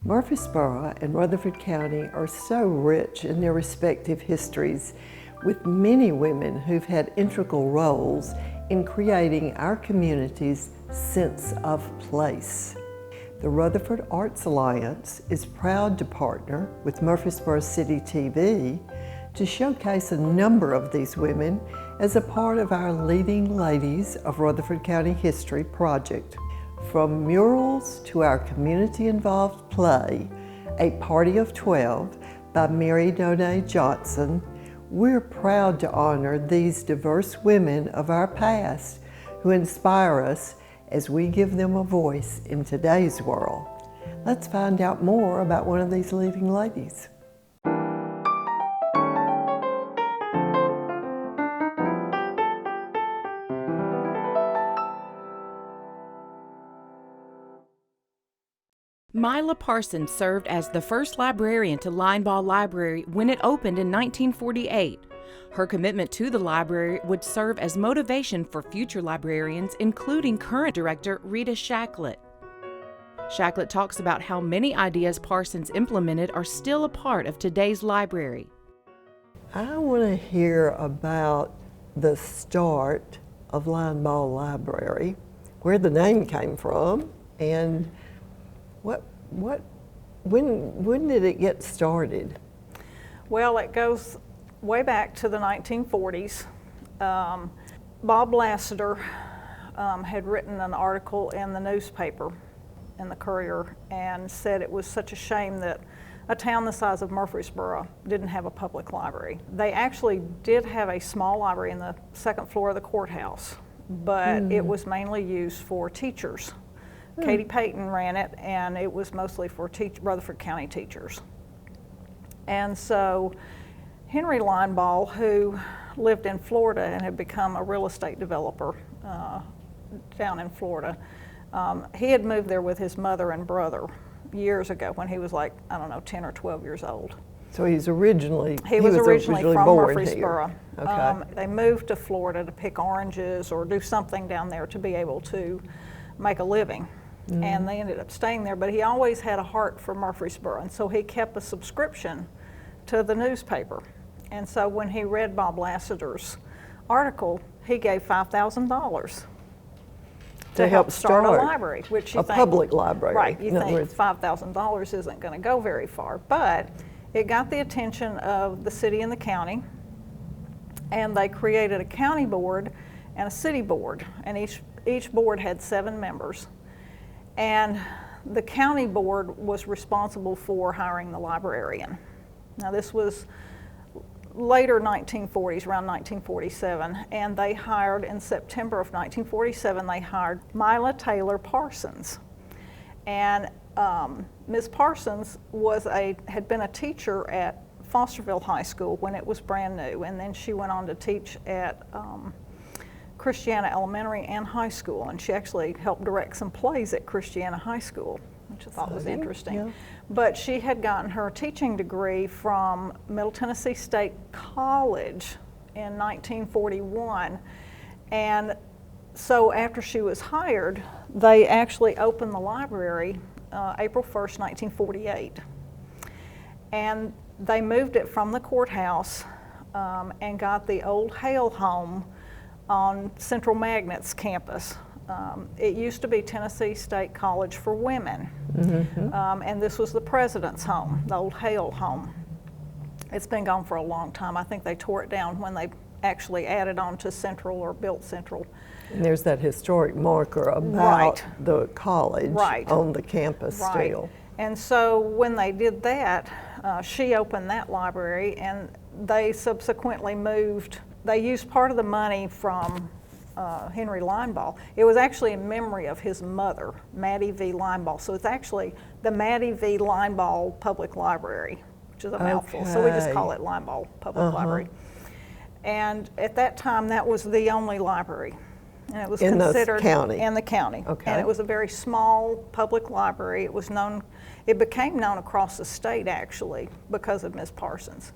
Murfreesboro and Rutherford County are so rich in their respective histories, with many women who've had integral roles in creating our community's sense of place. The Rutherford Arts Alliance is proud to partner with Murfreesboro City TV to showcase a number of these women as a part of our Leading Ladies of Rutherford County History project. From murals to our community-involved play, A Party of 12 by Mary Donay Johnson, we're proud to honor these diverse women of our past who inspire us as we give them a voice in today's world. Let's find out more about one of these leading ladies. Myla Parsons served as the first librarian to Linebaugh Library when it opened in 1948. Her commitment to the library would serve as motivation for future librarians, including current director Rita Shacklett. Shacklett talks about how many ideas Parsons implemented are still a part of today's library. I want to hear about the start of Linebaugh Library, where the name came from, and when did it get started? Well, it goes way back to the 1940s. Bob Lassiter had written an article in the newspaper, in the Courier, and said it was such a shame that a town the size of Murfreesboro didn't have a public library. They actually did have a small library in the second floor of the courthouse, but it was mainly used for teachers. Katie Payton ran it, and it was mostly for Rutherford County teachers. And so Henry Linebaugh, who lived in Florida and had become a real estate developer down in Florida, he had moved there with his mother and brother years ago when he was like, I don't know, 10 or 12 years old. So he was originally from born Murfreesboro. Here. Okay. They moved to Florida to pick oranges or do something down there to be able to make a living. And they ended up staying there, but he always had a heart for Murfreesboro, and so he kept a subscription to the newspaper. And so when he read Bob Lassiter's article, he gave $5,000 to help start a library, which you think, public library. Right, you think $5,000 isn't going to go very far, but it got the attention of the city and the county, and they created a county board and a city board, and each board had 7 members. And the county board was responsible for hiring the librarian. Now this was later 1940s, around 1947, and they hired, in September of 1947, they hired Myla Taylor Parsons. And Ms. Parsons had been a teacher at Fosterville High School when it was brand new, and then she went on to teach at Christiana Elementary and High School, and she actually helped direct some plays at Christiana High School, which I thought was interesting. Yeah. But she had gotten her teaching degree from Middle Tennessee State College in 1941, and so after she was hired, they actually opened the library April 1st, 1948, and they moved it from the courthouse and got the old Hale home on Central Magnet's campus. It used to be Tennessee State College for Women, and this was the president's home, the old Hale home. It's been gone for a long time. I think they tore it down when they actually added on to Central or built Central. And there's that historic marker about the college on the campus still. And so when they did that, she opened that library, and they subsequently moved. They used part of the money from Henry Linebaugh. It was actually in memory of his mother, Maddie V. Linebaugh. So it's actually the Maddie V. Linebaugh Public Library, which is a mouthful. So we just call it Linebaugh Public Library. And at that time, that was the only library. And it was considered in the county. Okay. And it was a very small public library. It became known across the state, actually, because of Ms. Parsons.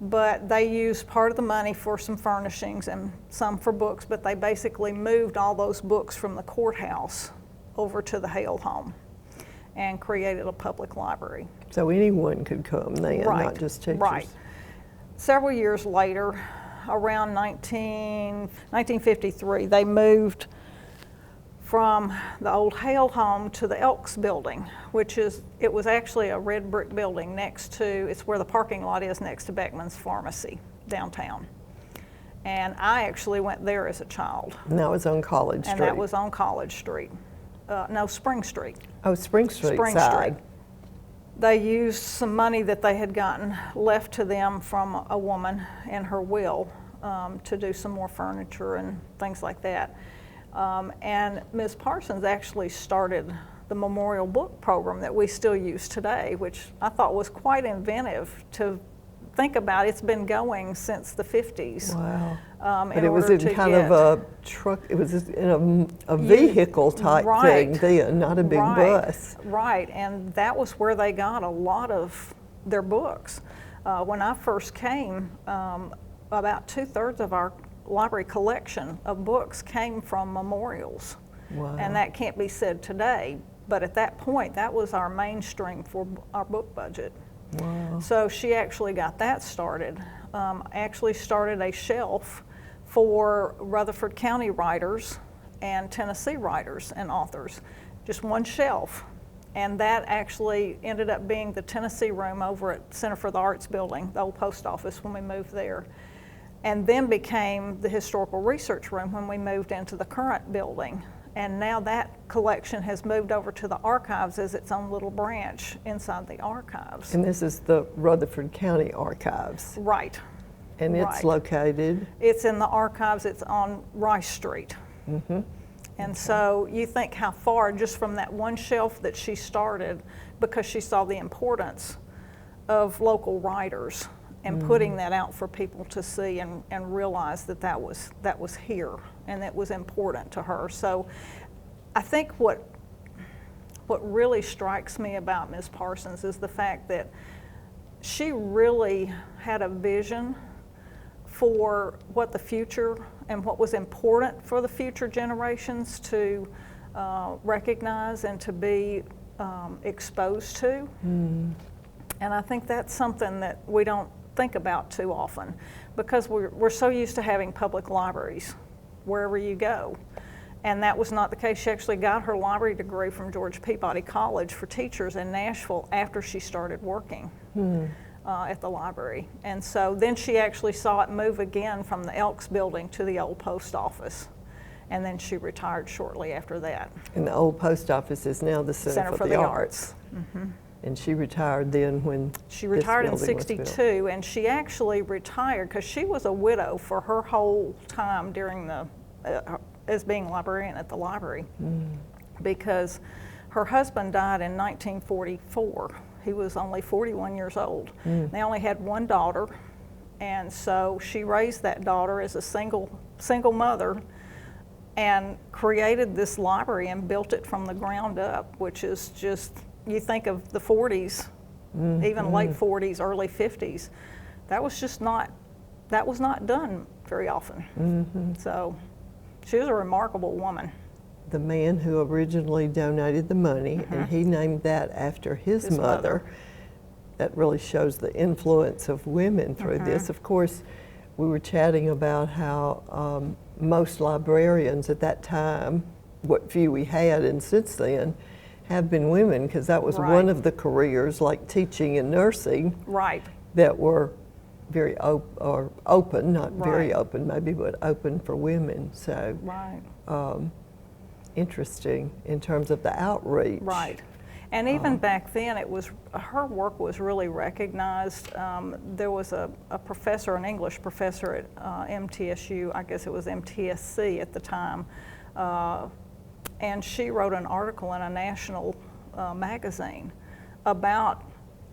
But they used part of the money for some furnishings and some for books, but they basically moved all those books from the courthouse over to the Hale home. and created a public library. So anyone could come then, Right, not just teachers. right. Several years later, around 1953, they moved from the old Hale home to the Elks building, it was actually a red brick building next to, it's where the parking lot is next to Beckman's Pharmacy downtown. And I actually went there as a child. And that was on College Street. And that was on College Street. No, Spring Street. Oh, Spring Street Spring side. Street. They used some money that they had gotten left to them from a woman in her will to do some more furniture and things like that. And Ms. Parsons actually started the memorial book program that we still use today, which I thought was quite inventive to think about. It's been going since the 50s. Wow. But it was in kind of a truck, it was in a vehicle type thing then, not a big bus. Right, and that was where they got a lot of their books. When I first came, about 2/3 of our library collection of books came from memorials. Wow. And that can't be said today, but at that point, that was our mainstream for our book budget. Wow. So she actually got that started. Actually started a shelf for Rutherford County writers and Tennessee writers and authors. Just one shelf. And that actually ended up being the Tennessee room over at Center for the Arts building, the old post office when we moved there. And then became the historical research room when we moved into the current building. And now that collection has moved over to the archives as its own little branch inside the archives. And this is the Rutherford County Archives. Right. And it's located? It's in the archives, it's on Rice Street. Mm-hmm. And so you think how far just from that one shelf that she started, because she saw the importance of local writers and putting that out for people to see and realize that was here and that was important to her. So I think what really strikes me about Ms. Parsons is the fact that she really had a vision for what the future and what was important for the future generations to recognize and to be exposed to. And I think that's something that we don't think about too often, because we're so used to having public libraries wherever you go. And that was not the case. She actually got her library degree from George Peabody College for teachers in Nashville after she started working at the library. And so then she actually saw it move again from the Elks building to the old post office. And then she retired shortly after that. And the old post office is now the Center for the Arts. Mm-hmm. And she retired then when she retired in '62, and she actually retired because she was a widow for her whole time during the as being a librarian at the library, because her husband died in 1944. He was only 41 years old. They only had one daughter, and so she raised that daughter as a single mother and created this library and built it from the ground up, which is just, you think of the 40s, even late 40s, early 50s, that was not done very often. So she was a remarkable woman. The man who originally donated the money, and he named that after his mother. That really shows the influence of women through this. Of course, we were chatting about how most librarians at that time, what few we had and since then, have been women, because that was one of the careers, like teaching and nursing, that were very open, not very open maybe, but open for women. So interesting in terms of the outreach. And even back then, her work was really recognized. There was a professor, an English professor at MTSU, I guess it was MTSC at the time, and she wrote an article in a national magazine about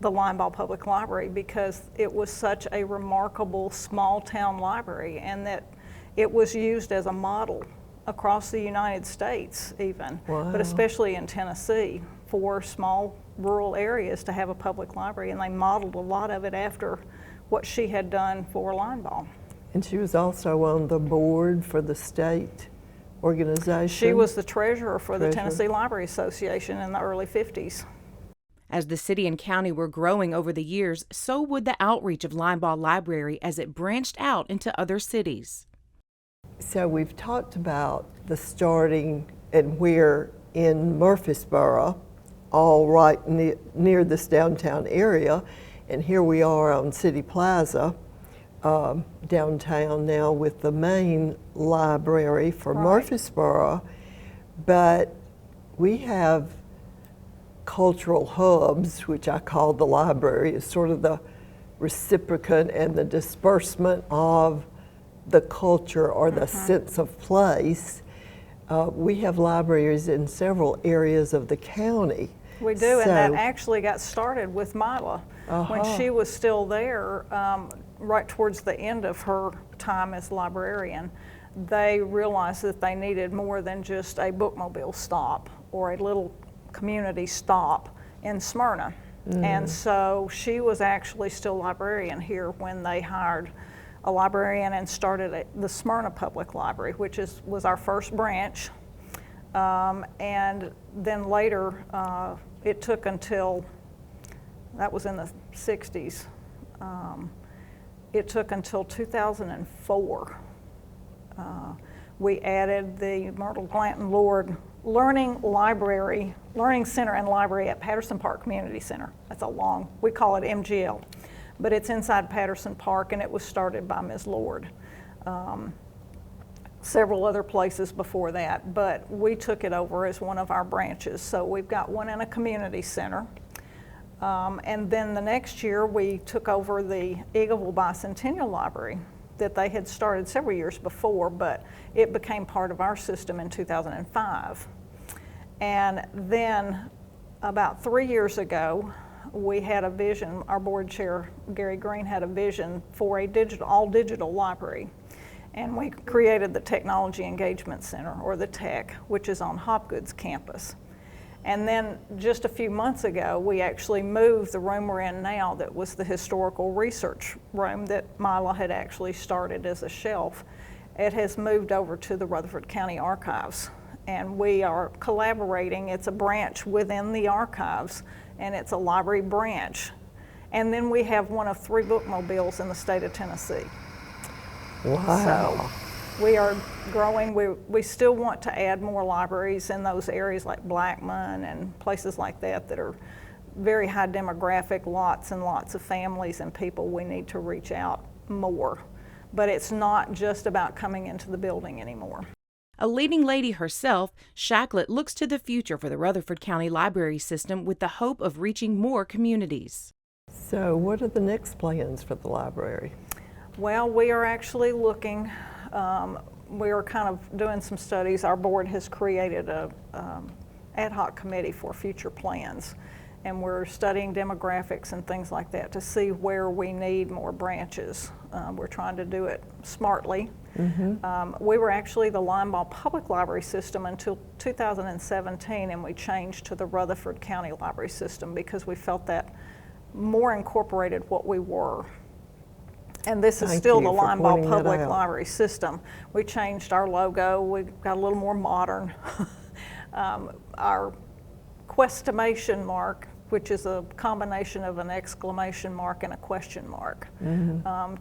the Linebaugh Public Library, because it was such a remarkable small town library, and that it was used as a model across the United States even, but especially in Tennessee, for small rural areas to have a public library, and they modeled a lot of it after what she had done for Linebaugh. And she was also on the board for the state organization? She was the treasurer for the Tennessee Library Association in the early 50s. As the city and county were growing over the years, so would the outreach of Linebaugh Library as it branched out into other cities. So we've talked about the starting, and we're in Murfreesboro, all right near this downtown area, and here we are on City Plaza, downtown now with the main library for Murfreesboro, but we have cultural hubs, which I call the library, is sort of the reciprocant and the disbursement of the culture or the sense of place. We have libraries in several areas of the county. We do, and that actually got started with Myla. When she was still there, right towards the end of her time as librarian, they realized that they needed more than just a bookmobile stop or a little community stop in Smyrna. And so she was actually still librarian here when they hired a librarian and started the Smyrna Public Library, which was our first branch. And then later, it took until, that was in the 60s, it took until 2004. We added the Myrtle Glanton Lord Learning Center and Library at Patterson Park Community Center. That's we call it MGL, but it's inside Patterson Park, and it was started by Ms. Lord. Several other places before that, but we took it over as one of our branches. So we've got one in a community center. And then the next year we took over the Eagleville Bicentennial Library that they had started several years before, but it became part of our system in 2005. And then about 3 years ago, we had a vision, our board chair, Gary Green, had a vision for a all digital library. And we created the Technology Engagement Center, or the TEC, which is on Hopgood's campus. And then just a few months ago, we actually moved the room we're in now that was the historical research room that Myla had actually started as a shelf. It has moved over to the Rutherford County Archives. And we are collaborating. It's a branch within the archives, and it's a library branch. And then we have one of 3 bookmobiles in the state of Tennessee. Wow. So we are growing. We still want to add more libraries in those areas like Blackman and places like that that are very high demographic, lots and lots of families and people we need to reach out more. But it's not just about coming into the building anymore. A leading lady herself, Shacklet looks to the future for the Rutherford County Library System with the hope of reaching more communities. So what are the next plans for the library? Well, we are actually looking, we are kind of doing some studies. Our board has created a ad hoc committee for future plans, and we're studying demographics and things like that to see where we need more branches. We're trying to do it smartly. We were actually the Linebaugh Public Library system until 2017, and we changed to the Rutherford County Library system because we felt that more incorporated what we were. And this is still the Linebaugh Public Library system. We changed our logo. We got a little more modern. Our questimation mark, which is a combination of an exclamation mark and a question mark,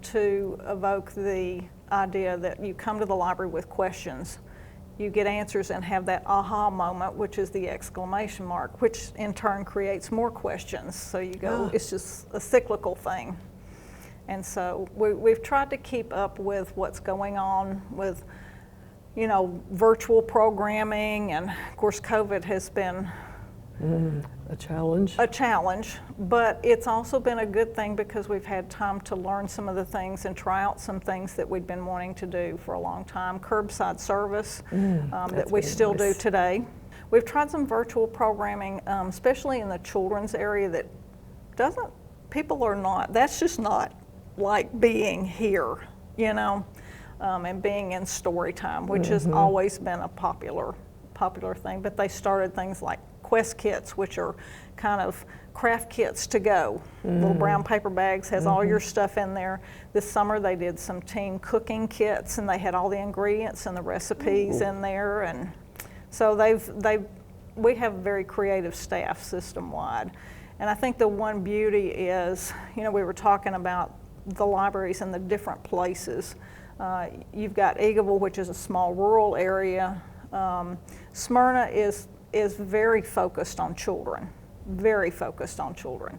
to evoke the idea that you come to the library with questions, you get answers and have that aha moment, which is the exclamation mark, which in turn creates more questions. So you go, it's just a cyclical thing. And so we've tried to keep up with what's going on with, you know, virtual programming, and of course COVID has been a challenge. A challenge, but it's also been a good thing because we've had time to learn some of the things and try out some things that we'd been wanting to do for a long time. Curbside service that we still do today. We've tried some virtual programming, especially in the children's area that that's just not like being here, you know, and being in story time, which has always been a popular thing. But they started things like quest kits, which are kind of craft kits to go. Little brown paper bags, has all your stuff in there. This summer they did some team cooking kits, and they had all the ingredients and the recipes in there. And so we have very creative staff system-wide. And I think the one beauty is, you know, we were talking about the libraries in the different places. You've got Eagleville, which is a small rural area. Smyrna is very focused on children, very focused on children.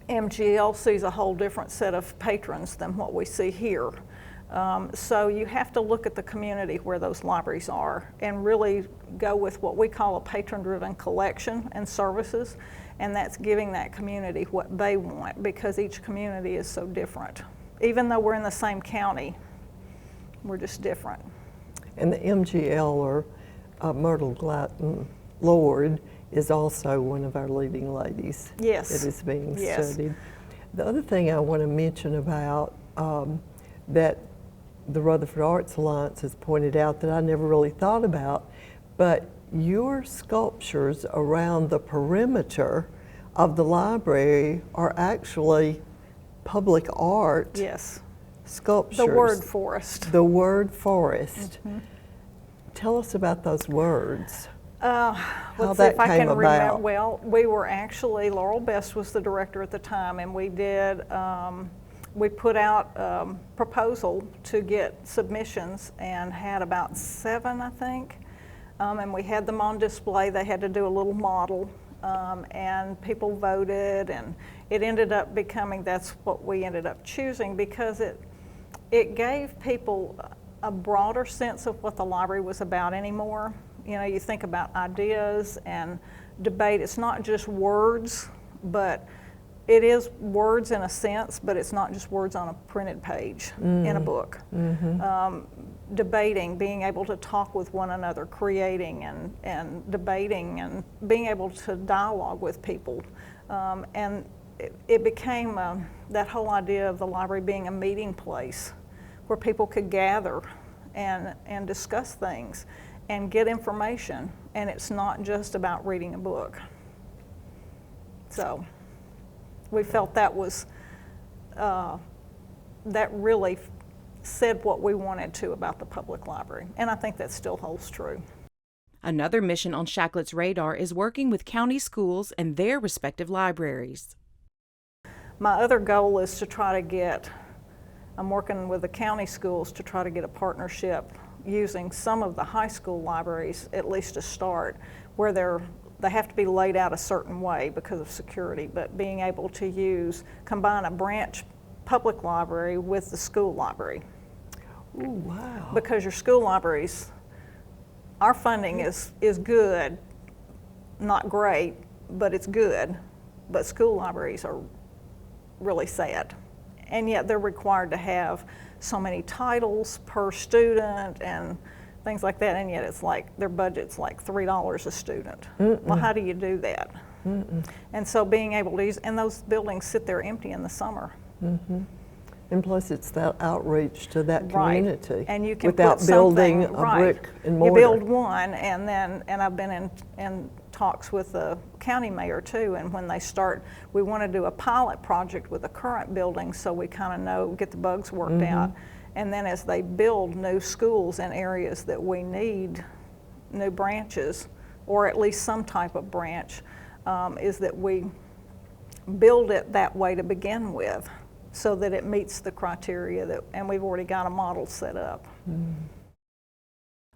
MGL sees a whole different set of patrons than what we see here. So you have to look at the community where those libraries are and really go with what we call a patron-driven collection and services, and that's giving that community what they want, because each community is so different. Even though we're in the same county, we're just different. And the MGL, or Myrtle Glatton Lord, is also one of our leading ladies. Yes. That is being studied. The other thing I want to mention about that the Rutherford Arts Alliance has pointed out that I never really thought about, but your sculptures around the perimeter of the library are actually public art sculptures. The word forest. The word forest. Tell us about those words. Let's see if I can remember. Well, we were actually, Laurel Best was the director at the time, and we did, we put out a proposal to get submissions and had about 7, I think. And we had them on display. They had to do a little model, and people voted, and it ended up becoming, that's what we ended up choosing, because it gave people a broader sense of what the library was about anymore. You know, you think about ideas and debate. It's not just words, but it is words in a sense, but it's not just words on a printed page in a book. Debating, being able to talk with one another, creating and debating and being able to dialogue with people. And it became that whole idea of the library being a meeting place where people could gather and discuss things and get information, and it's not just about reading a book. So we felt that was, that really said what we wanted to about the public library, and I think that still holds true. Another mission on Shacklett's radar is working with county schools and their respective libraries. My other goal is to try to get, I'm working with the county schools to try to get a partnership using some of the high school libraries, at least to start, where they have to be laid out a certain way because of security, but being able to combine a branch public library with the school library. Oh, wow. Because your school libraries, our funding is good, not great, but it's good, but school libraries are really sad. And yet they're required to have so many titles per student and things like that, and yet it's like their budget's like $3 a student. Well, how do you do that? And so being able to use, and those buildings sit there empty in the summer. And plus it's that outreach to that community. And you can without put building a brick and mortar. You build one, and I've been in talks with the county mayor too, and when they start, we want to do a pilot project with the current building so we kind of get the bugs worked out. And then as they build new schools in areas that we need new branches, or at least some type of branch, is that we build it that way to begin with, so that it meets the criteria and we've already got a model set up.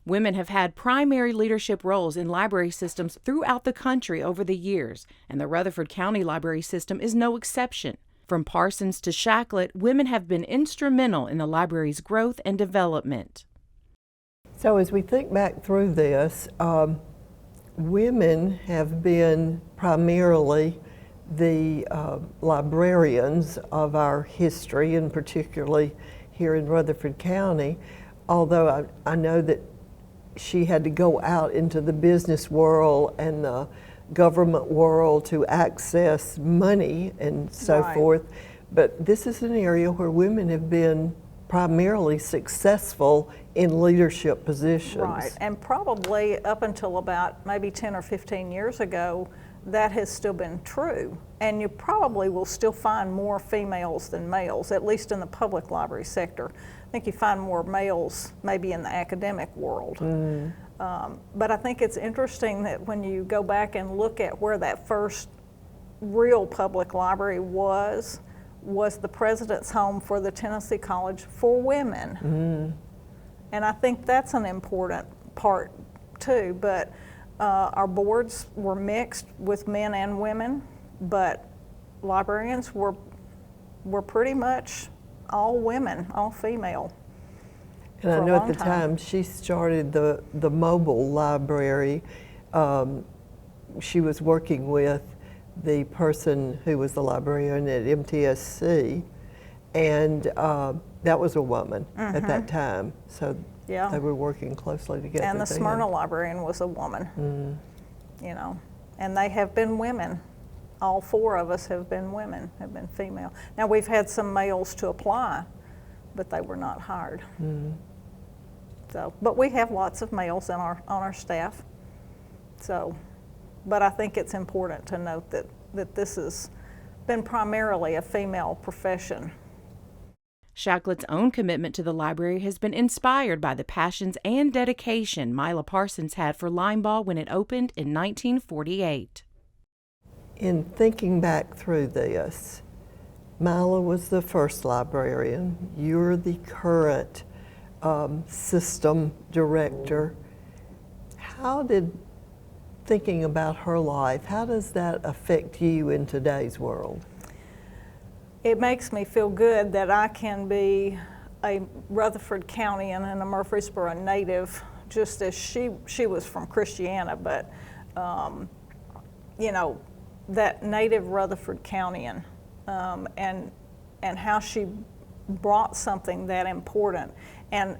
Women have had primary leadership roles in library systems throughout the country over the years, and the Rutherford County Library System is no exception. From Parsons to Shacklett, women have been instrumental in the library's growth and development. So as we think back through this, women have been primarily the librarians of our history, and particularly here in Rutherford County, although I know that she had to go out into the business world and the government world to access money and so forth. But this is an area where women have been primarily successful in leadership positions. Right, and probably up until about maybe 10 or 15 years ago, that has still been true. And you probably will still find more females than males, at least in the public library sector. I think you find more males maybe in the academic world. But I think it's interesting that when you go back and look at where that first real public library was the president's home for the Tennessee College for Women. And I think that's an important part too. But our boards were mixed with men and women, but librarians were pretty much all women, all female. And I know at the time she started the mobile library. She was working with the person who was the librarian at MTSC, and that was a woman at that time. So they were working closely together. And the Smyrna librarian was a woman, you know, and they have been women. All four of us have been women, have been female. Now we've had some males to apply, but they were not hired. So, but we have lots of males on our staff. So, but I think it's important to note that this has been primarily a female profession. Shacklett's own commitment to the library has been inspired by the passions and dedication Myla Parsons had for Linebaugh when it opened in 1948. In thinking back through this, Myla was the first librarian. You're the current system director. How did thinking about her life, how does that affect you in today's world? It makes me feel good that I can be a Rutherford County and a Murfreesboro native, just as she was from Christiana, but you know, that native Rutherford Countyan, and how she brought something that important. And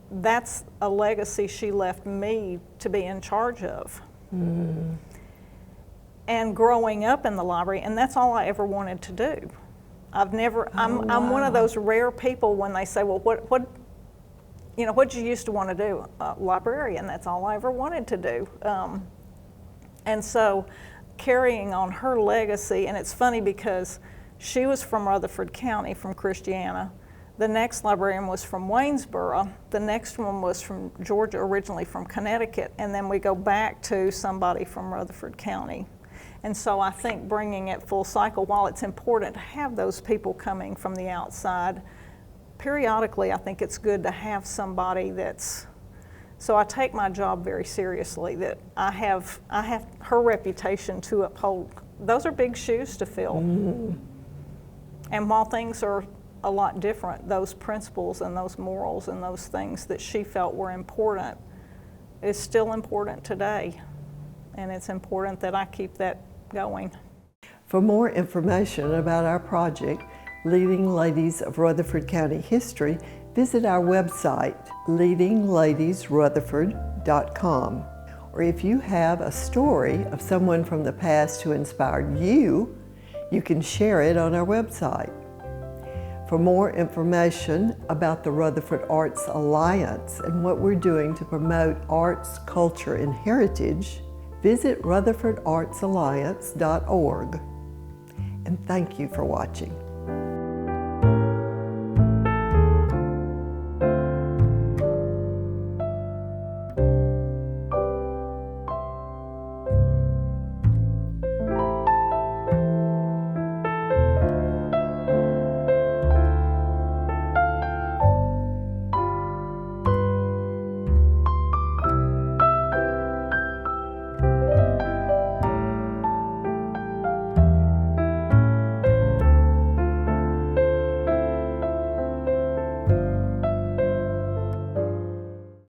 that's a legacy she left me to be in charge of. And growing up in the library, and that's all I ever wanted to do. I'm one of those rare people when they say, well, what did you used to want to do? Librarian, that's all I ever wanted to do. And so carrying on her legacy, and it's funny because she was from Rutherford County, from Christiana. The next librarian was from Waynesboro. The next one was from Georgia, originally from Connecticut, and then we go back to somebody from Rutherford County. And so I think bringing it full cycle, while it's important to have those people coming from the outside, periodically I think it's good to have somebody that's, so I take my job very seriously, that I have her reputation to uphold. Those are big shoes to fill. And while things are a lot different, those principles and those morals and those things that she felt were important is still important today. And it's important that I keep that going. For more information about our project, Leading Ladies of Rutherford County History, visit our website, leadingladiesrutherford.com. Or if you have a story of someone from the past who inspired you, you can share it on our website. For more information about the Rutherford Arts Alliance and what we're doing to promote arts, culture, and heritage, visit rutherfordartsalliance.org. And thank you for watching.